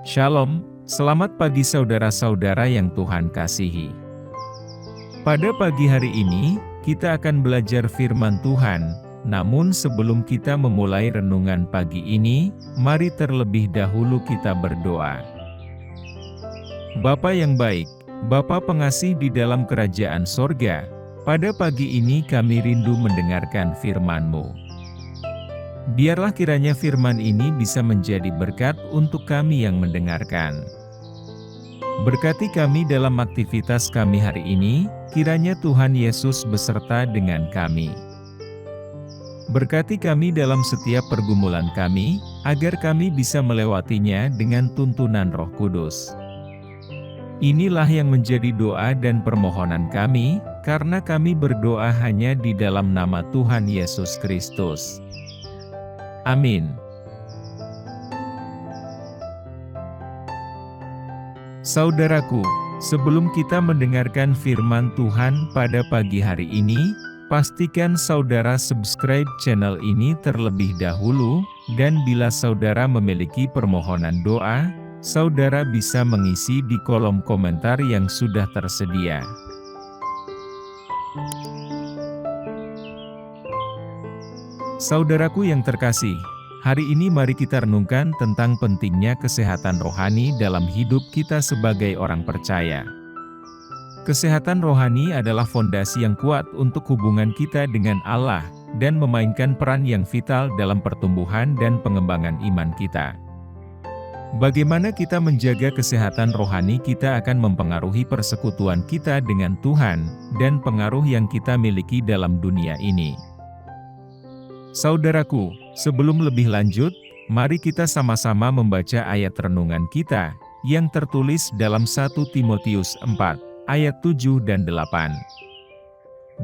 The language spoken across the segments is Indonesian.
Shalom, selamat pagi saudara-saudara yang Tuhan kasihi. Pada pagi hari ini, kita akan belajar firman Tuhan. Namun sebelum kita memulai renungan pagi ini, mari terlebih dahulu kita berdoa. Bapa yang baik, Bapa pengasih di dalam kerajaan sorga, pada pagi ini kami rindu mendengarkan firman-Mu. Biarlah kiranya firman ini bisa menjadi berkat untuk kami yang mendengarkan. Berkati kami dalam aktivitas kami hari ini, kiranya Tuhan Yesus beserta dengan kami. Berkati kami dalam setiap pergumulan kami, agar kami bisa melewatinya dengan tuntunan Roh Kudus. Inilah yang menjadi doa dan permohonan kami, karena kami berdoa hanya di dalam nama Tuhan Yesus Kristus. Amin. Saudaraku, sebelum kita mendengarkan firman Tuhan pada pagi hari ini, pastikan saudara subscribe channel ini terlebih dahulu, dan bila saudara memiliki permohonan doa, saudara bisa mengisi di kolom komentar yang sudah tersedia. Saudaraku yang terkasih, hari ini mari kita renungkan tentang pentingnya kesehatan rohani dalam hidup kita sebagai orang percaya. Kesehatan rohani adalah fondasi yang kuat untuk hubungan kita dengan Allah, dan memainkan peran yang vital dalam pertumbuhan dan pengembangan iman kita. Bagaimana kita menjaga kesehatan rohani kita akan mempengaruhi persekutuan kita dengan Tuhan, dan pengaruh yang kita miliki dalam dunia ini. Saudaraku, sebelum lebih lanjut, mari kita sama-sama membaca ayat renungan kita, yang tertulis dalam 1 Timotius 4, ayat 7 dan 8.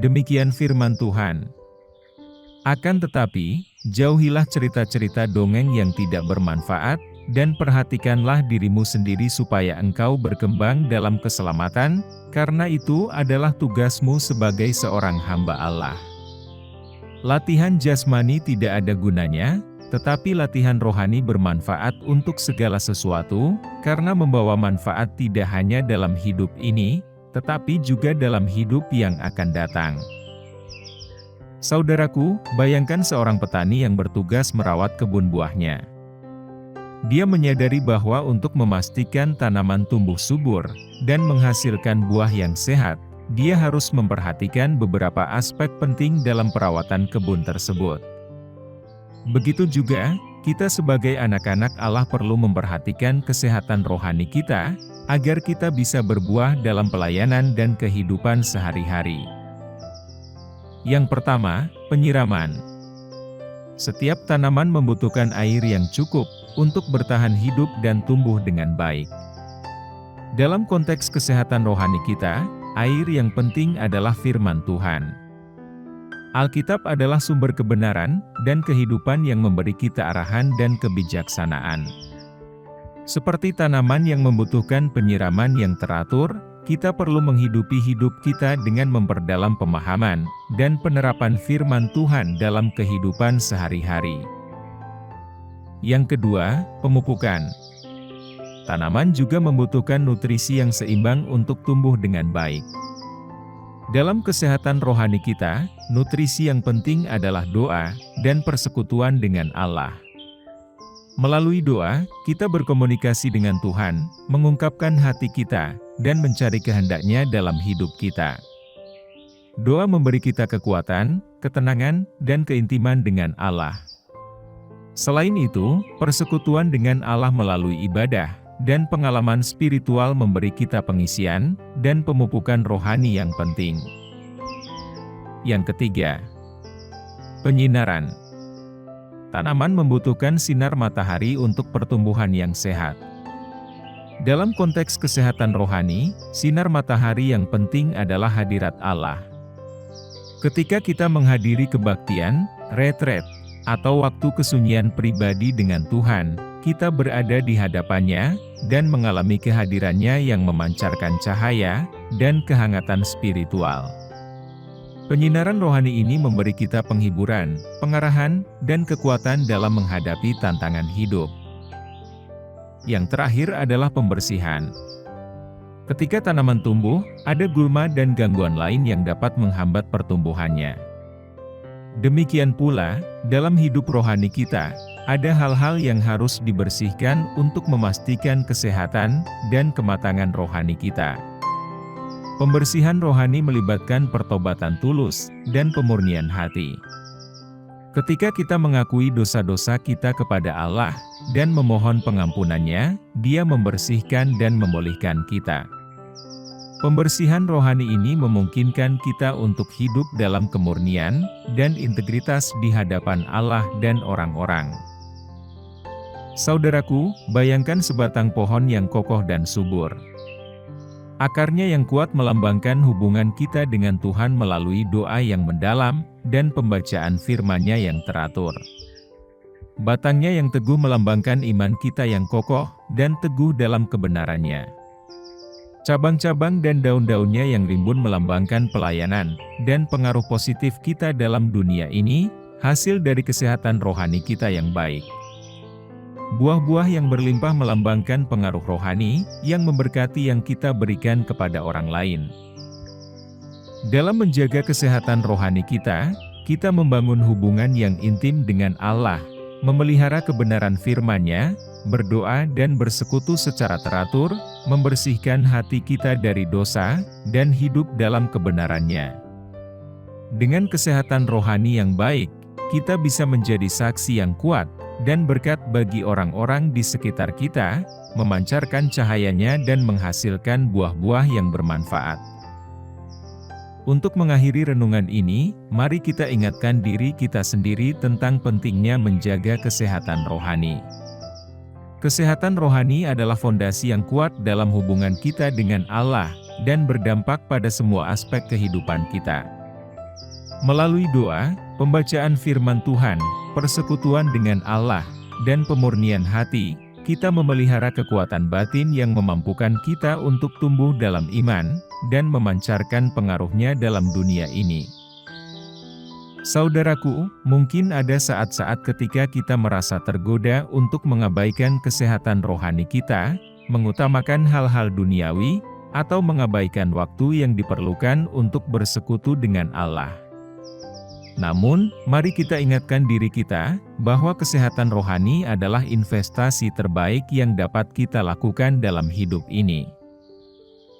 Demikian firman Tuhan. Akan tetapi, jauhilah cerita-cerita dongeng yang tidak bermanfaat, dan perhatikanlah dirimu sendiri supaya engkau berkembang dalam keselamatan, karena itu adalah tugasmu sebagai seorang hamba Allah. Latihan jasmani tidak ada gunanya, tetapi latihan rohani bermanfaat untuk segala sesuatu, karena membawa manfaat tidak hanya dalam hidup ini, tetapi juga dalam hidup yang akan datang. Saudaraku, bayangkan seorang petani yang bertugas merawat kebun buahnya. Dia menyadari bahwa untuk memastikan tanaman tumbuh subur, dan menghasilkan buah yang sehat, dia harus memperhatikan beberapa aspek penting dalam perawatan kebun tersebut. Begitu juga, kita sebagai anak-anak Allah perlu memperhatikan kesehatan rohani kita, agar kita bisa berbuah dalam pelayanan dan kehidupan sehari-hari. Yang pertama, penyiraman. Setiap tanaman membutuhkan air yang cukup untuk bertahan hidup dan tumbuh dengan baik. Dalam konteks kesehatan rohani kita, air yang penting adalah firman Tuhan. Alkitab adalah sumber kebenaran dan kehidupan yang memberi kita arahan dan kebijaksanaan. Seperti tanaman yang membutuhkan penyiraman yang teratur, kita perlu menghidupi hidup kita dengan memperdalam pemahaman dan penerapan firman Tuhan dalam kehidupan sehari-hari. Yang kedua, pemupukan. Tanaman juga membutuhkan nutrisi yang seimbang untuk tumbuh dengan baik. Dalam kesehatan rohani kita, nutrisi yang penting adalah doa dan persekutuan dengan Allah. Melalui doa, kita berkomunikasi dengan Tuhan, mengungkapkan hati kita, dan mencari kehendak-Nya dalam hidup kita. Doa memberi kita kekuatan, ketenangan, dan keintiman dengan Allah. Selain itu, persekutuan dengan Allah melalui ibadah dan pengalaman spiritual memberi kita pengisian dan pemupukan rohani yang penting. Yang ketiga, penyinaran. Tanaman membutuhkan sinar matahari untuk pertumbuhan yang sehat. Dalam konteks kesehatan rohani, sinar matahari yang penting adalah hadirat Allah. Ketika kita menghadiri kebaktian, retret, atau waktu kesunyian pribadi dengan Tuhan, kita berada di hadapan-Nya, dan mengalami kehadiran-Nya yang memancarkan cahaya, dan kehangatan spiritual. Penyinaran rohani ini memberi kita penghiburan, pengarahan, dan kekuatan dalam menghadapi tantangan hidup. yang terakhir adalah pembersihan. Ketika tanaman tumbuh, ada gulma dan gangguan lain yang dapat menghambat pertumbuhannya. Demikian pula, dalam hidup rohani kita, ada hal-hal yang harus dibersihkan untuk memastikan kesehatan dan kematangan rohani kita. Pembersihan rohani melibatkan pertobatan tulus dan pemurnian hati. Ketika kita mengakui dosa-dosa kita kepada Allah dan memohon pengampunannya, Dia membersihkan dan memulihkan kita. Pembersihan rohani ini memungkinkan kita untuk hidup dalam kemurnian dan integritas di hadapan Allah dan orang-orang. Saudaraku, bayangkan sebatang pohon yang kokoh dan subur. Akarnya yang kuat melambangkan hubungan kita dengan Tuhan melalui doa yang mendalam dan pembacaan firman-Nya yang teratur. Batangnya yang teguh melambangkan iman kita yang kokoh dan teguh dalam kebenarannya. Cabang-cabang dan daun-daunnya yang rimbun melambangkan pelayanan dan pengaruh positif kita dalam dunia ini, hasil dari kesehatan rohani kita yang baik. Buah-buah yang berlimpah melambangkan pengaruh rohani yang memberkati yang kita berikan kepada orang lain. Dalam menjaga kesehatan rohani kita membangun hubungan yang intim dengan Allah, memelihara kebenaran firman-Nya, berdoa dan bersekutu secara teratur, membersihkan hati kita dari dosa, dan hidup dalam kebenaran-Nya. Dengan kesehatan rohani yang baik, kita bisa menjadi saksi yang kuat dan berkat bagi orang-orang di sekitar kita, memancarkan cahayanya dan menghasilkan buah-buah yang bermanfaat. Untuk mengakhiri renungan ini, mari kita ingatkan diri kita sendiri tentang pentingnya menjaga kesehatan rohani. Kesehatan rohani adalah fondasi yang kuat dalam hubungan kita dengan Allah dan berdampak pada semua aspek kehidupan kita. Melalui doa, pembacaan firman Tuhan, persekutuan dengan Allah, dan pemurnian hati, kita memelihara kekuatan batin yang memampukan kita untuk tumbuh dalam iman dan memancarkan pengaruhnya dalam dunia ini. Saudaraku, mungkin ada saat-saat ketika kita merasa tergoda untuk mengabaikan kesehatan rohani kita, mengutamakan hal-hal duniawi, atau mengabaikan waktu yang diperlukan untuk bersekutu dengan Allah. Namun, mari kita ingatkan diri kita, bahwa kesehatan rohani adalah investasi terbaik yang dapat kita lakukan dalam hidup ini.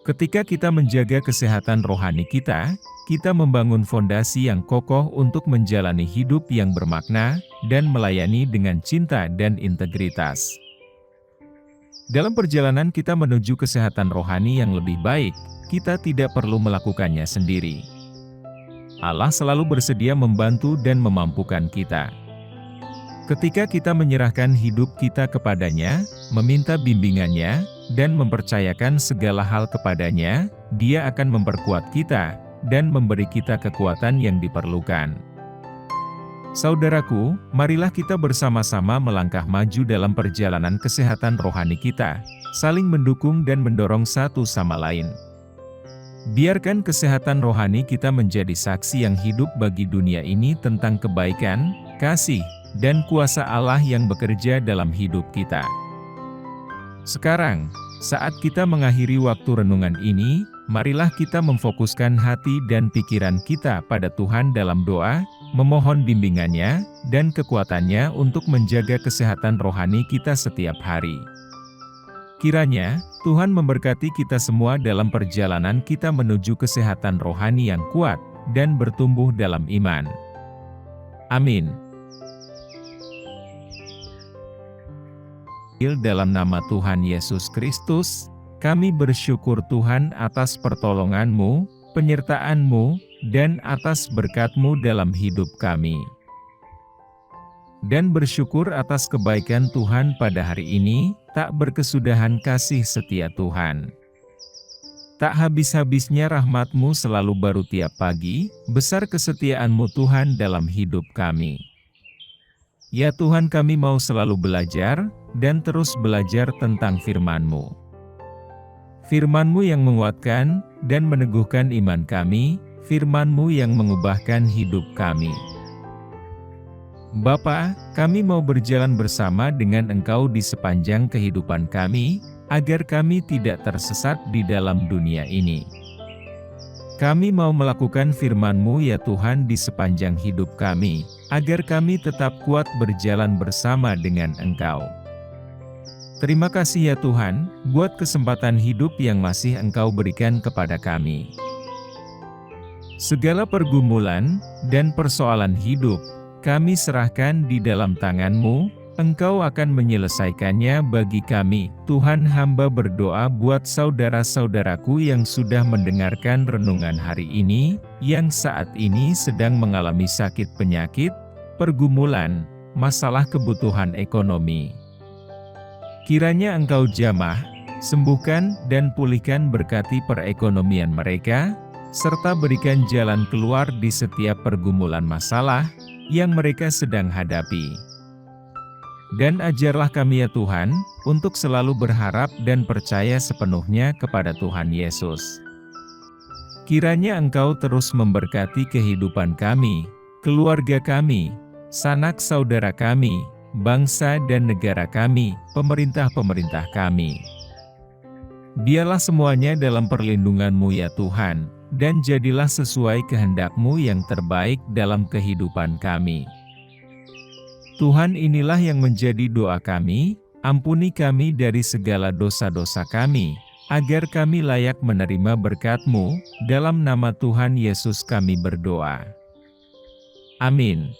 Ketika kita menjaga kesehatan rohani kita membangun fondasi yang kokoh untuk menjalani hidup yang bermakna, dan melayani dengan cinta dan integritas. Dalam perjalanan kita menuju kesehatan rohani yang lebih baik, kita tidak perlu melakukannya sendiri. Allah selalu bersedia membantu dan memampukan kita. Ketika kita menyerahkan hidup kita kepadanya, meminta bimbingannya, dan mempercayakan segala hal kepadanya, Dia akan memperkuat kita, dan memberi kita kekuatan yang diperlukan. Saudaraku, marilah kita bersama-sama melangkah maju dalam perjalanan kesehatan rohani kita, saling mendukung dan mendorong satu sama lain. Biarkan kesehatan rohani kita menjadi saksi yang hidup bagi dunia ini tentang kebaikan, kasih, dan kuasa Allah yang bekerja dalam hidup kita. Sekarang, saat kita mengakhiri waktu renungan ini, marilah kita memfokuskan hati dan pikiran kita pada Tuhan dalam doa, memohon bimbingannya dan kekuatannya untuk menjaga kesehatan rohani kita setiap hari. Kiranya, Tuhan memberkati kita semua dalam perjalanan kita menuju kesehatan rohani yang kuat dan bertumbuh dalam iman. Amin. Dalam nama Tuhan Yesus Kristus, kami bersyukur Tuhan atas pertolongan-Mu, penyertaan-Mu, dan atas berkat-Mu dalam hidup kami. Dan bersyukur atas kebaikan Tuhan pada hari ini, tak berkesudahan kasih setia Tuhan. Tak habis-habisnya rahmat-Mu selalu baru tiap pagi, besar kesetiaan-Mu Tuhan dalam hidup kami. Ya Tuhan, kami mau selalu belajar, dan terus belajar tentang firman-Mu. Firman-Mu yang menguatkan, dan meneguhkan iman kami, firman-Mu yang mengubahkan hidup kami. Bapa, kami mau berjalan bersama dengan Engkau di sepanjang kehidupan kami, agar kami tidak tersesat di dalam dunia ini. Kami mau melakukan firman-Mu ya Tuhan di sepanjang hidup kami, agar kami tetap kuat berjalan bersama dengan Engkau. Terima kasih ya Tuhan, buat kesempatan hidup yang masih Engkau berikan kepada kami. Segala pergumulan dan persoalan hidup, kami serahkan di dalam tangan-Mu, Engkau akan menyelesaikannya bagi kami. Tuhan, hamba berdoa buat saudara-saudaraku yang sudah mendengarkan renungan hari ini, yang saat ini sedang mengalami sakit penyakit, pergumulan, masalah kebutuhan ekonomi. Kiranya Engkau jamah, sembuhkan dan pulihkan berkati perekonomian mereka, serta berikan jalan keluar di setiap pergumulan masalah yang mereka sedang hadapi. Dan ajarlah kami ya Tuhan, untuk selalu berharap dan percaya sepenuhnya kepada Tuhan Yesus. Kiranya Engkau terus memberkati kehidupan kami, keluarga kami, sanak saudara kami, bangsa dan negara kami, pemerintah-pemerintah kami. Biarlah semuanya dalam perlindungan-Mu ya Tuhan, dan jadilah sesuai kehendak-Mu yang terbaik dalam kehidupan kami. Tuhan, inilah yang menjadi doa kami, ampuni kami dari segala dosa-dosa kami, agar kami layak menerima berkat-Mu, dalam nama Tuhan Yesus kami berdoa. Amin.